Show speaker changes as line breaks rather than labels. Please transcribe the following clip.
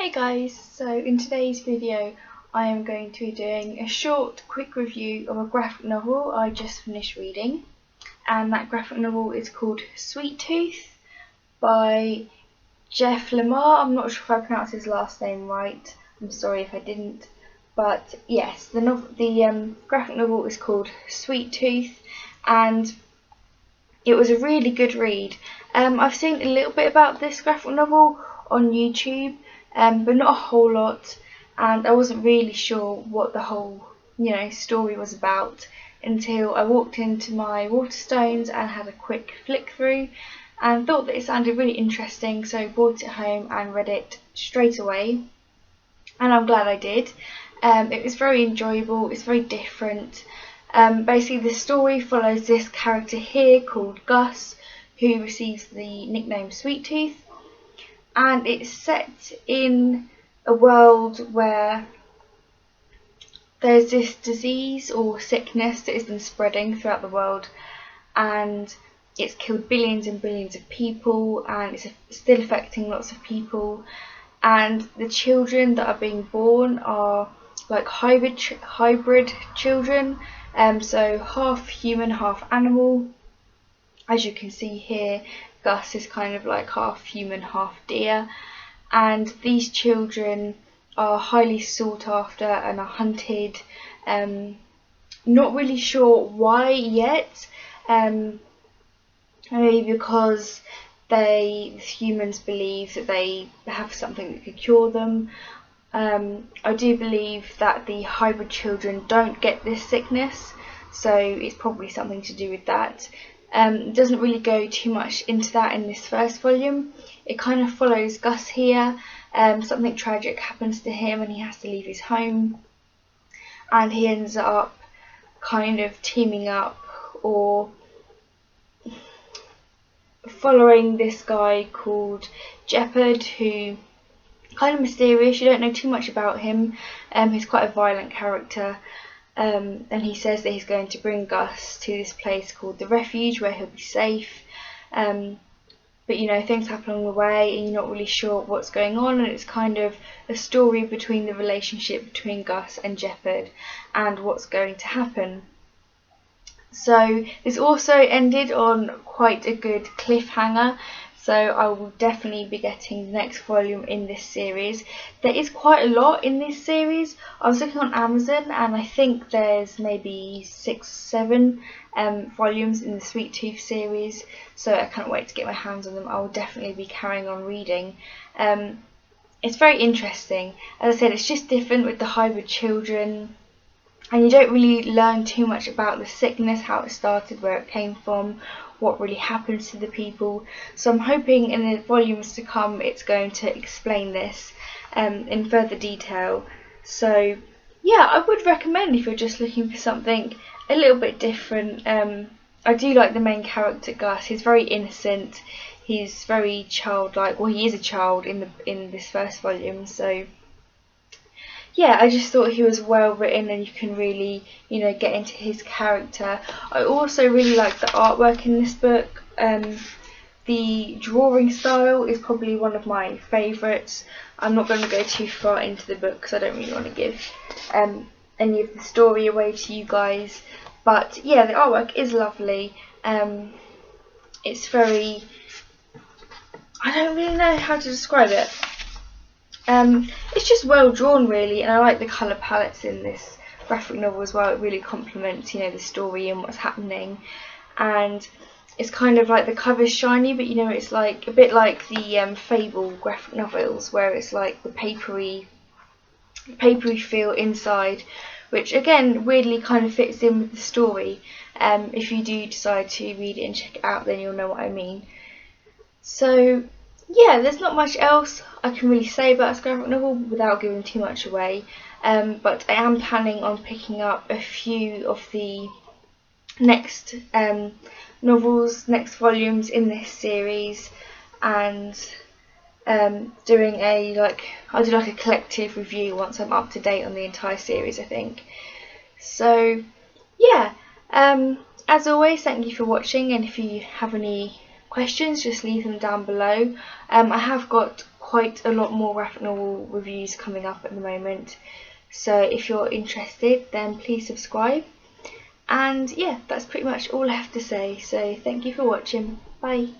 Hey guys, so in today's video I am going to be doing a short quick review of a graphic novel I just finished reading, and that graphic novel is called Sweet Tooth by Jeff Lemire. I'm not sure if I pronounced his last name right, I'm sorry if I didn't, but yes, the graphic novel is called Sweet Tooth and it was a really good read. I've seen a little bit about this graphic novel on YouTube, but not a whole lot, and I wasn't really sure what the whole story was about until I walked into my Waterstones and had a quick flick through and thought that it sounded really interesting, so I brought it home and read it straight away, and I'm glad I did. It was very enjoyable, it's very different. Basically the story follows this character here called Gus, who receives the nickname Sweet Tooth, and it's set in a world where there's this disease or sickness that has been spreading throughout the world, and it's killed billions and billions of people, and it's still affecting lots of people, and the children that are being born are like hybrid children, so half human, half animal. As you can see here, Gus is kind of like half human, half deer, and these children are highly sought after and are hunted. Not really sure why yet, maybe because humans believe that they have something that could cure them. I do believe that the hybrid children don't get this sickness, so it's probably something to do with that. It doesn't really go too much into that in this first volume. It kind of follows Gus here. Something tragic happens to him and he has to leave his home, and he ends up kind of teaming up or following this guy called Jepperd, who kind of mysterious, you don't know too much about him. He's quite a violent character, and he says that he's going to bring Gus to this place called the Refuge where he'll be safe, but things happen along the way and you're not really sure what's going on, and it's kind of a story between the relationship between Gus and Jepperd and what's going to happen. So this also ended on quite a good cliffhanger, so I will definitely be getting the next volume in this series. There is quite a lot in this series. I was looking on Amazon and I think there's maybe 6-7 volumes in the Sweet Tooth series, so I can't wait to get my hands on them. I will definitely be carrying on reading. It's very interesting. As I said, it's just different with the hybrid children, and you don't really learn too much about the sickness, how it started, where it came from, what really happens to the people. So I'm hoping in the volumes to come it's going to explain this in further detail. So yeah, I would recommend if you're just looking for something a little bit different. I do like the main character Gus. He's very innocent, he's very childlike. Well, he is a child in this first volume, so yeah, I just thought he was well written and you can really, get into his character. I also really like the artwork in this book. The drawing style is probably one of my favourites. I'm not going to go too far into the book because I don't really want to give any of the story away to you guys. But yeah, the artwork is lovely. It's very, I don't really know how to describe it. It's just well drawn really, and I like the colour palettes in this graphic novel as well. It really complements the story and what's happening, and it's kind of like the cover's shiny, but it's like a bit like the Fable graphic novels where it's like the papery feel inside, which again weirdly kind of fits in with the story. If you do decide to read it and check it out, then you'll know what I mean. So yeah, there's not much else I can really say about this graphic novel without giving too much away, but I am planning on picking up a few of the next novels, next volumes in this series, and doing I'll do like a collective review once I'm up to date on the entire series, I think. So yeah, as always, thank you for watching, and if you have any questions, just leave them down below. I have got quite a lot more graphic novel reviews coming up at the moment. So if you're interested, then please subscribe. And yeah, that's pretty much all I have to say. So thank you for watching. Bye.